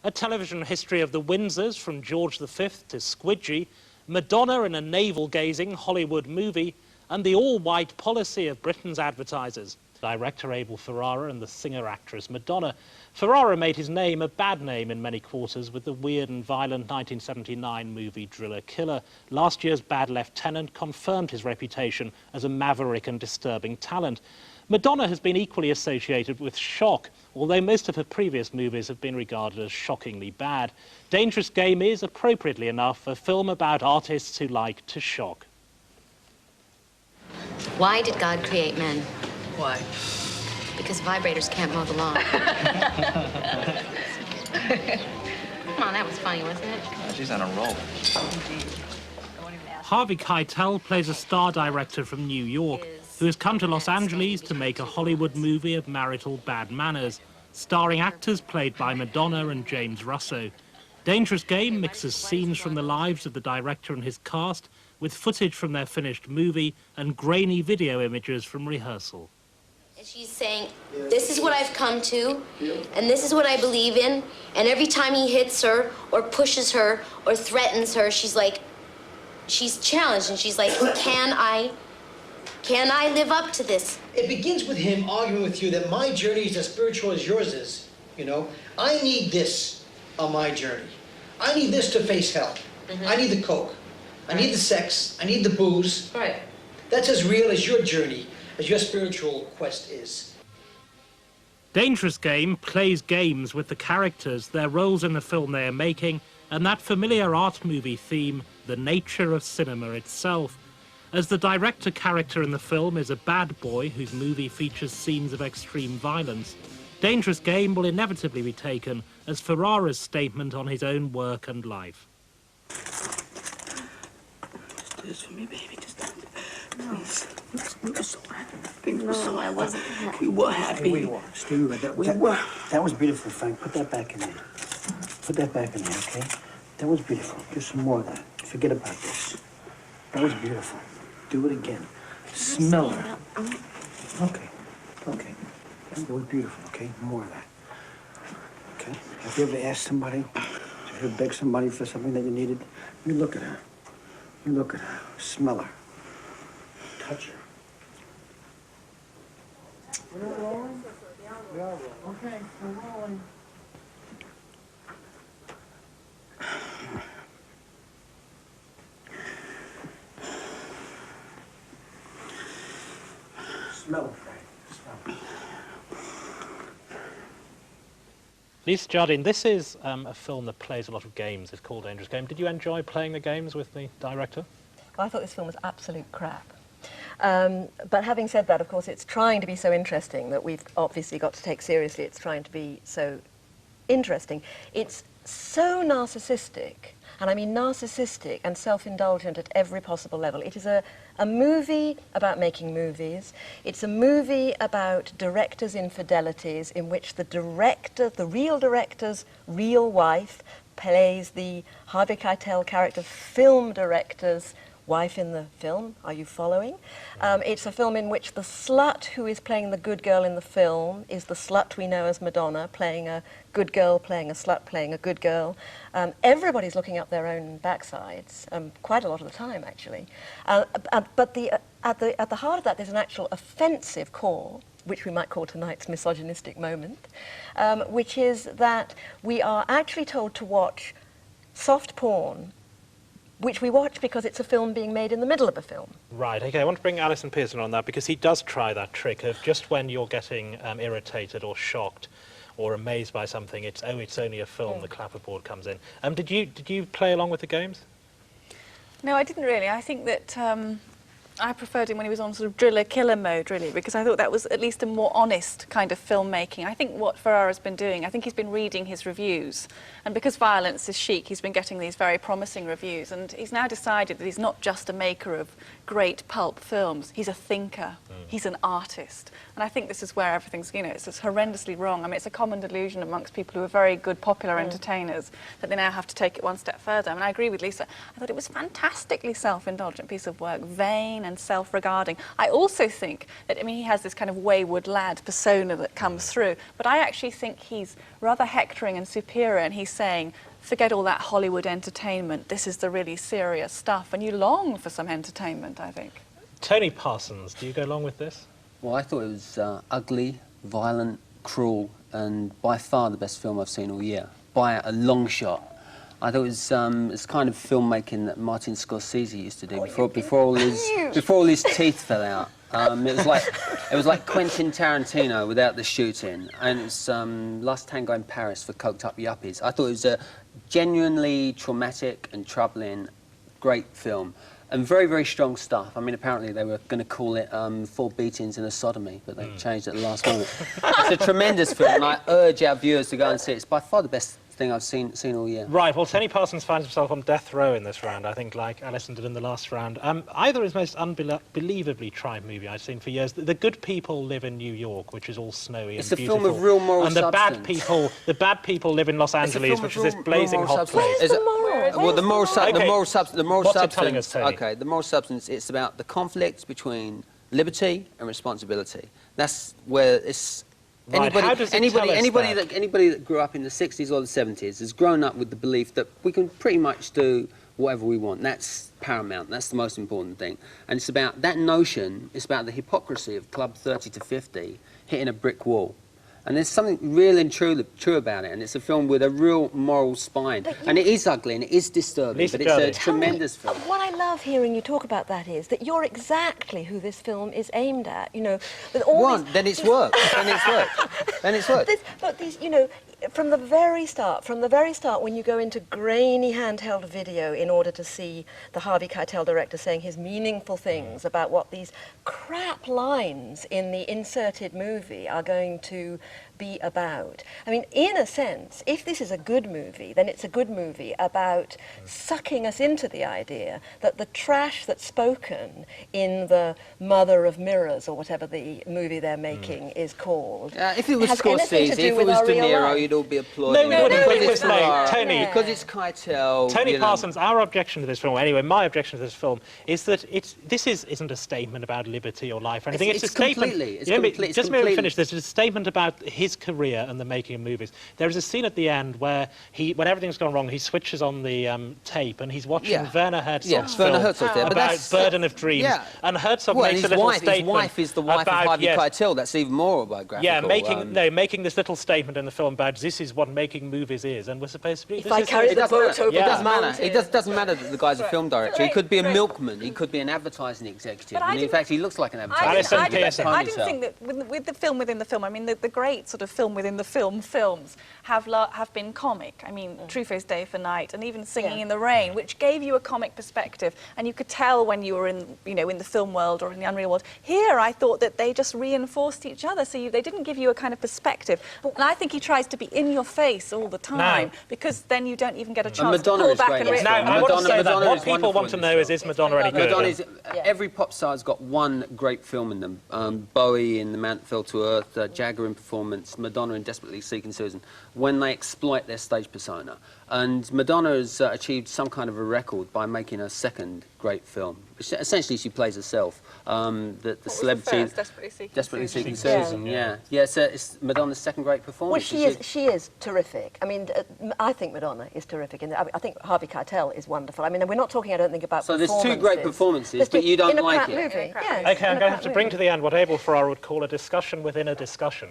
A television history of the Windsors from George V to Squidgy, Madonna in a navel-gazing Hollywood movie, and the all-white policy of Britain's advertisers. Director Abel Ferrara and the singer-actress Madonna. Ferrara made his name a bad name in many quarters with the weird and violent 1979 movie Driller Killer. Last year's Bad Lieutenant confirmed his reputation as a maverick and disturbing talent. Madonna has been equally associated with shock, although most of her previous movies have been regarded as shockingly bad. Dangerous Game is, appropriately enough, a film about artists who like to shock. Why did God create men? Why? Because vibrators can't mow the lawn. Come on, that was funny, wasn't it? She's on a roll. Harvey Keitel plays a star director from New York who has come to Los Angeles to make a Hollywood movie of marital bad manners, starring actors played by Madonna and James Russo. Dangerous Game mixes scenes from the lives of the director and his cast with footage from their finished movie and grainy video images from rehearsal. She's saying, this is what I've come to, and this is what I believe in, and every time he hits her, or pushes her, or threatens her, she's like, she's challenged, and she's like, can I live up to this? It begins with him arguing with you that my journey is as spiritual as yours is, you know? I need this on my journey. I need this to face hell. I need the coke. I need the sex. I need the booze. Right. That's as real as your journey, as your spiritual quest is. Dangerous Game plays games with the characters, their roles in the film they are making, and that familiar art movie theme, the nature of cinema itself. As the director character in the film is a bad boy whose movie features scenes of extreme violence, Dangerous Game will inevitably be taken as Ferrara's statement on his own work and life. Just do this for me, baby. Just please. We were so happy. No, I wasn't happy. We were happy. We were. Stevie, that was beautiful, Frank. Put that back in there. Put that back in there, okay? That was beautiful. Do some more of that. Forget about this. That was beautiful. Do it again. Smell her. Okay. Okay. That was beautiful, okay? More of that. Okay? Have you ever asked somebody, have you ever begged somebody for something that you needed? You look at her. You look at her. Smell her. Touch her. We're not rolling? We are rolling. Okay, we're rolling. Smell it, Frank. Smell it. Lisa Jardine, this is a film that plays a lot of games. It's called Dangerous Game. Did you enjoy playing the games with the director? Well, I thought this film was absolute crap. But having said that, of course, it's trying to be so interesting that we've obviously got to take seriously. It's trying to be so interesting. It's so narcissistic, and I mean narcissistic and self-indulgent at every possible level. It is a movie about making movies. It's a movie about directors' infidelities in which the director, the real director's real wife, plays the Harvey Keitel character film director's wife in the film. Are you following? It's a film in which the slut who is playing the good girl in the film is the slut we know as Madonna, playing a good girl, playing a slut, playing a good girl. Everybody's looking up their own backsides, quite a lot of the time, actually. But at the heart of that, there's an actual offensive core, which we might call tonight's misogynistic moment, which is that we are actually told to watch soft porn, which we watch because it's a film being made in the middle of a film. Right, okay, I want to bring Alison Pearson on that because he does try that trick of just when you're getting irritated or shocked or amazed by something, it's only a film, the clapperboard comes in. Did you play along with the games? No, I didn't really. I think that I preferred him when he was on sort of driller killer mode, really, because I thought that was at least a more honest kind of filmmaking. I think what Ferrara's been doing, I think he's been reading his reviews, and because violence is chic, he's been getting these very promising reviews, and he's now decided that he's not just a maker of great pulp films. He's a thinker. He's an artist. And I think this is where everything's, you know, it's horrendously wrong. I mean, it's a common delusion amongst people who are very good popular entertainers that they now have to take it one step further. I mean, I agree with Lisa. I thought it was a fantastically self-indulgent piece of work, vain and self-regarding. I also think that, I mean, he has this kind of wayward lad persona that comes through, but I actually think he's rather hectoring and superior, and he's saying, forget all that Hollywood entertainment, this is the really serious stuff, and you long for some entertainment, I think. Tony Parsons, do you go along with this? Well, I thought it was ugly, violent, cruel, and by far the best film I've seen all year, by a long shot. I thought it's kind of filmmaking that Martin Scorsese used to do before all his teeth fell out. It was like Quentin Tarantino without the shooting, and it's Last Tango in Paris for coked up yuppies. I thought it was a genuinely traumatic and troubling, great film. And very, very strong stuff. I mean, apparently they were going to call it 4 Beatings and a Sodomy, but they changed it at the last moment. It's a tremendous film, and I urge our viewers to go and see it. It's by far the best thing I've seen all year. Right, well, Tony Parsons finds himself on death row in this round, I think, like Alison did in the last round. Either his most unbelievably tried movie I've seen for years. The Good People Live in New York, which is all snowy and beautiful. It's a film of real moral and substance. the bad people live in Los Angeles, which is this blazing hot place. Where's the moral? Well, the moral substance. What's it telling us, Tony? Okay, the moral substance. It's about the conflict between liberty and responsibility. That's where it's. Right, Anybody that grew up in the 60s or the 70s has grown up with the belief that we can pretty much do whatever we want. That's paramount. That's the most important thing. And it's about that notion. It's about the hypocrisy of Club 30 to 50 hitting a brick wall. And there's something real and true about it, and it's a film with a real moral spine. And it is ugly and it is disturbing, but it's a tremendous film. What I love hearing you talk about that is that you're exactly who this film is aimed at. You know, with all then it's worked. Then it's worked. Then it's worked. But these, you know, from the very start, when you go into grainy handheld video in order to see the Harvey Keitel director saying his meaningful things about what these crap lines in the inserted movie are going to be about. I mean, in a sense, if this is a good movie, then it's a good movie about sucking us into the idea that the trash that's spoken in the Mother of Mirrors, or whatever the movie they're making is called. If it was Scorsese, if it was De Niro, you'd all be applauding. No, we wouldn't. Tony, because it's Keitel. Tony Parsons, our objection to this film, anyway, my objection to this film, is that this isn't a statement about liberty or life or anything. It's a statement. Just merely finish this. It's a statement about his career and the making of movies. There is a scene at the end where when everything's gone wrong, he switches on the tape and he's watching Werner Herzog's film about Burden of Dreams. And Herzog makes a little statement. His wife is the wife of Harvey Keitel. That's even more autobiographical. Yeah, making this little statement in the film about this is what making movies is, and we're supposed to be. If I carry the boat over it doesn't matter. It doesn't matter that the guy's a film director. He could be a milkman. He could be an advertising executive. And in fact, he looks like an advertising executive. I didn't think that with the film within the film. I mean, the great sort of film within the film films have been comic. I mean, Truffaut's Day for Night, and even Singing in the Rain, which gave you a comic perspective, and you could tell when you were in the film world or in the unreal world. Here, I thought that they just reinforced each other, so they didn't give you a kind of perspective. And I think he tries to be in your face all the time, because then you don't even get a chance to pull back and react. Now, I want to say that what people want to know is Madonna any good? Every pop star's got one great film in them. Bowie in The Man That Fell to Earth, Jagger in Performance, Madonna in Desperately Seeking Susan, when they exploit their stage persona. And Madonna has achieved some kind of a record by making a second great film. Essentially, she plays herself. The celebrity... Desperately Seeking Susan, yeah. So it's Madonna's second great performance. Well, she is terrific. I mean, I think Madonna is terrific. I think Harvey Keitel is wonderful. I mean, we're not talking, I don't think, about performances. So there's two great performances, but you don't like it. Movie. Okay, I'm going to have to bring to the end what Abel Ferrara would call a discussion within a discussion.